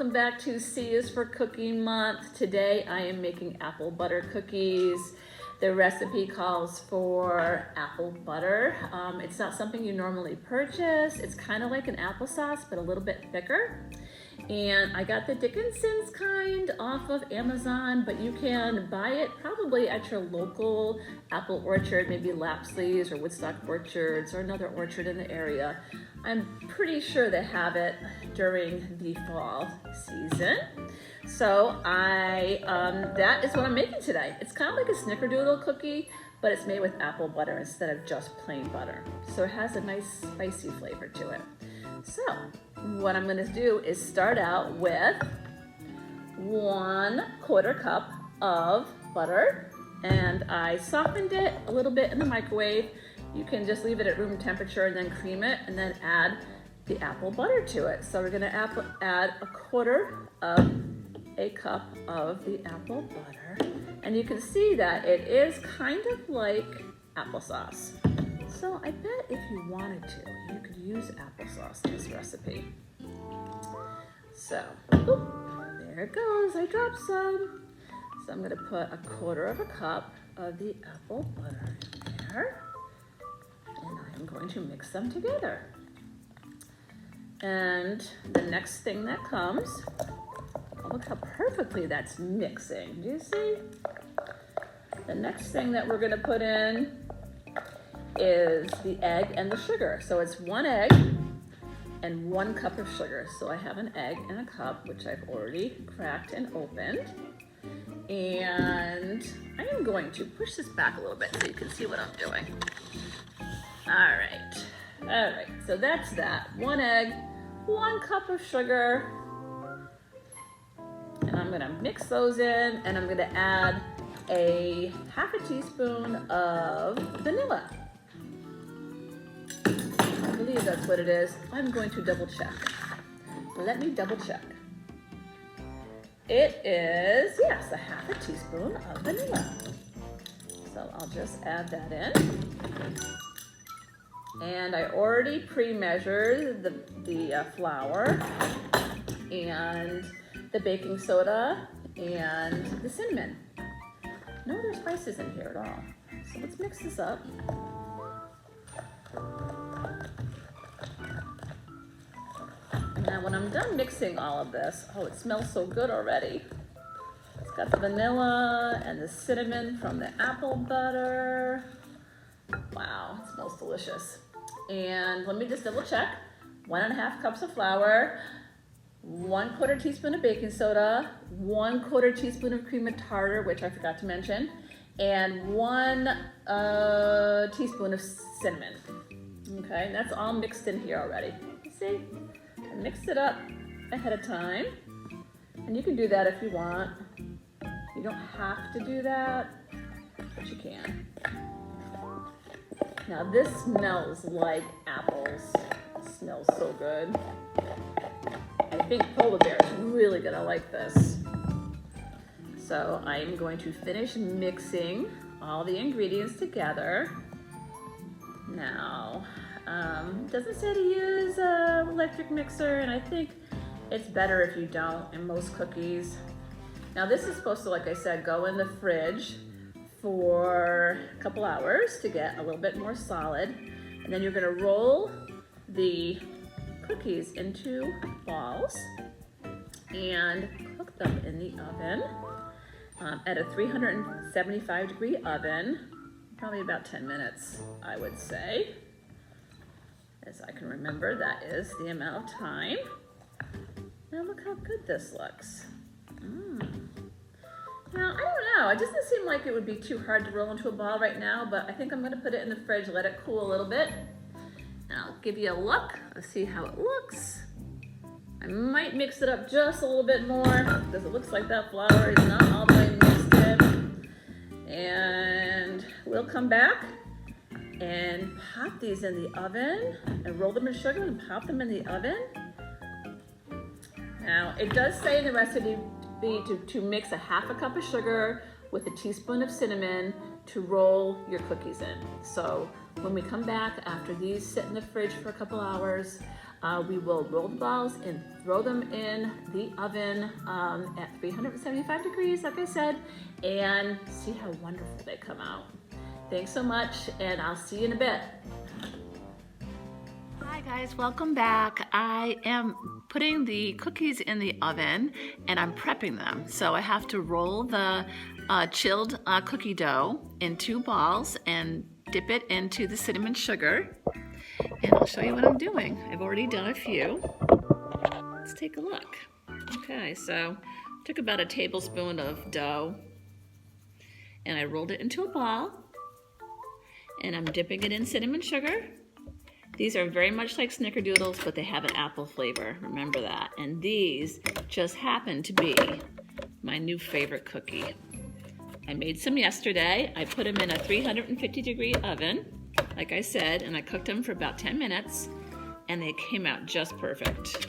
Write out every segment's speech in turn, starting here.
welcome back to C is for Cooking Month. Today I am making apple butter cookies. The recipe calls for apple butter. It's not something you normally purchase. It's kind of like an applesauce, but a little bit thicker. And I got the Dickinson's kind off of Amazon, but you can buy it probably at your local apple orchard, maybe Lapsley's or Woodstock Orchards or another orchard in the area. I'm pretty sure they have it during the fall season. So that is what I'm making today. It's kind of like a snickerdoodle cookie, but it's made with apple butter instead of just plain butter. So it has a nice spicy flavor to it. So what I'm gonna do is start out with 1/4 cup of butter, and I softened it a little bit in the microwave. You can just leave it at room temperature and then cream it and then add the apple butter to it. So we're gonna add 1/4 cup of the apple butter. And you can see that it is kind of like applesauce. So I bet if you wanted to, you could use applesauce in this recipe. So, there it goes, I dropped some. So I'm gonna put 1/4 cup of the apple butter in there. And I'm going to mix them together. And the next thing that comes, look how perfectly that's mixing. Do you see? The next thing that we're gonna put in is the egg and the sugar. So it's 1 egg and 1 cup of sugar. So I have an egg and a cup, which I've already cracked and opened. And I am going to push this back a little bit so you can see what I'm doing. All right, so that's that. 1 egg, 1 cup of sugar. And I'm gonna mix those in, and I'm gonna add a 1/2 teaspoon of vanilla. I believe that's what it is. I'm going to double check. Let me double check. It is, yes, a 1/2 teaspoon of vanilla. So I'll just add that in. And I already pre-measured the flour and the baking soda and the cinnamon. No other spices in here at all. So let's mix this up. Now when I'm done mixing all of this, oh, it smells so good already. It's got the vanilla and the cinnamon from the apple butter. Wow, it smells delicious. And let me just double check. 1.5 cups of flour, 1/4 teaspoon of baking soda, 1/4 teaspoon of cream of tartar, which I forgot to mention, and 1 teaspoon of cinnamon. Okay, and that's all mixed in here already. You see? I mixed it up ahead of time. And you can do that if you want. You don't have to do that, but you can. Now this smells like apples. It smells so good. I think polar bear is really gonna like this. So I'm going to finish mixing all the ingredients together. Now, it doesn't say to use an electric mixer, and I think it's better if you don't in most cookies. Now this is supposed to, like I said, go in the fridge for a couple hours to get a little bit more solid. And then you're gonna roll the cookies into balls and cook them in the oven at a 375-degree oven, probably about 10 minutes, I would say. As I can remember, that is the amount of time. Now look how good this looks. Now, I don't know, it doesn't seem like it would be too hard to roll into a ball right now, but I think I'm gonna put it in the fridge, let it cool a little bit. And I'll give you a look, let's see how it looks. I might mix it up just a little bit more because it looks like that flour is not all the way mixed in. And we'll come back and pop these in the oven and roll them in sugar and pop them in the oven. Now, it does say in the recipe to mix a 1/2 cup of sugar with a teaspoon of cinnamon to roll your cookies in. So when we come back after these sit in the fridge for a couple hours, we will roll the balls and throw them in the oven at 375 degrees, like I said, and see how wonderful they come out. Thanks so much, and I'll see you in a bit. Hi guys, welcome back. I am putting the cookies in the oven and I'm prepping them. So I have to roll the chilled cookie dough in 2 balls and dip it into the cinnamon sugar. And I'll show you what I'm doing. I've already done a few. Let's take a look. Okay, so I took about a tablespoon of dough and I rolled it into a ball and I'm dipping it in cinnamon sugar. These are very much like snickerdoodles, but they have an apple flavor, remember that. And these just happen to be my new favorite cookie. I made some yesterday. I put them in a 350-degree oven, like I said, and I cooked them for about 10 minutes, and they came out just perfect.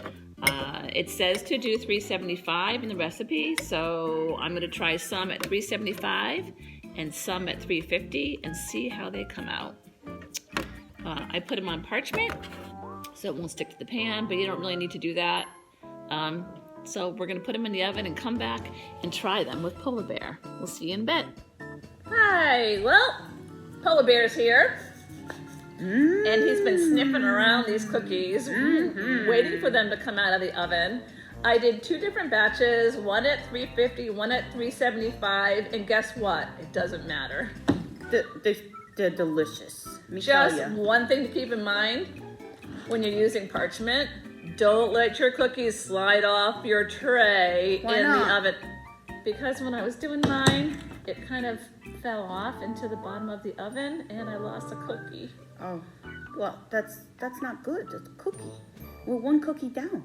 It says to do 375 in the recipe, so I'm gonna try some at 375 and some at 350 and see how they come out. I put them on parchment so it won't stick to the pan, but you don't really need to do that. So we're gonna put them in the oven and come back and try them with Polar Bear. We'll see you in a bit. Hi, well, Polar Bear's here. And he's been sniffing around these cookies, waiting for them to come out of the oven. I did 2 different batches, one at 350, one at 375, and guess what? It doesn't matter. They're delicious. Just one thing to keep in mind when you're using parchment, don't let your cookies slide off your tray the oven. Because when I was doing mine, it kind of fell off into the bottom of the oven and I lost a cookie. Oh, well, that's not good. That's a cookie. We're 1 cookie down.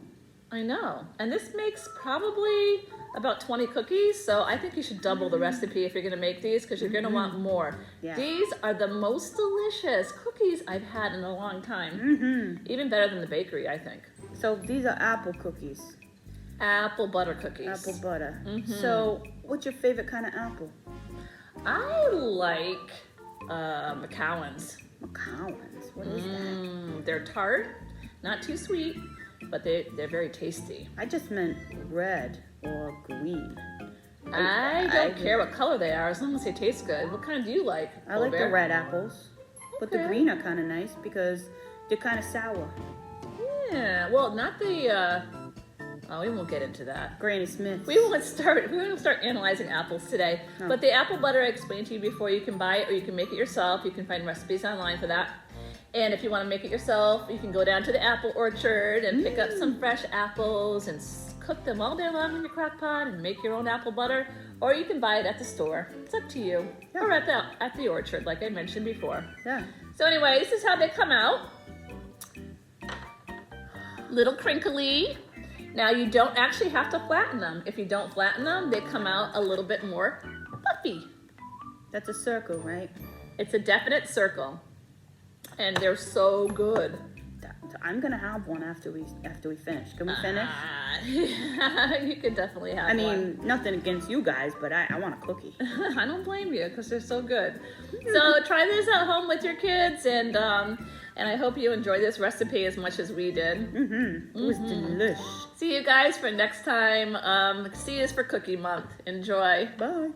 I know. And this makes probably about 20 cookies, so I think you should double the recipe if you're gonna make these because you're gonna want more. Yeah. These are the most delicious cookies I've had in a long time. Even better than the bakery, I think. So these are apple cookies. Apple butter cookies. Apple butter. So what's your favorite kind of apple? I like McCowan's. McCowan's. What is that? They're tart, not too sweet, but they're very tasty. I just meant red or green. I don't care what color they are as long as they taste good. What kind do you like? I like the red apples, but the green are kind of nice because they're kind of sour. Yeah, well, not the. Oh, we won't get into that. Granny Smith. We won't start analyzing apples today. No. But the apple butter I explained to you before, you can buy it or you can make it yourself. You can find recipes online for that. And if you want to make it yourself, you can go down to the apple orchard and pick up some fresh apples and cook them all day long in your crock pot and make your own apple butter. Or you can buy it at the store. It's up to you. Yeah. Or at the orchard, like I mentioned before. Yeah. So anyway, this is how they come out. Little crinkly. Now you don't actually have to flatten them. If you don't flatten them, they come out a little bit more puffy. That's a circle, right? It's a definite circle. And they're so good. I'm gonna have one after we finish. Can we finish? You could definitely have one. I mean, nothing against you guys, but I want a cookie. I don't blame you because they're so good. So try this at home with your kids, and I hope you enjoy this recipe as much as we did. It was delish. See you guys for next time. C is for Cookie Month. Enjoy. Bye.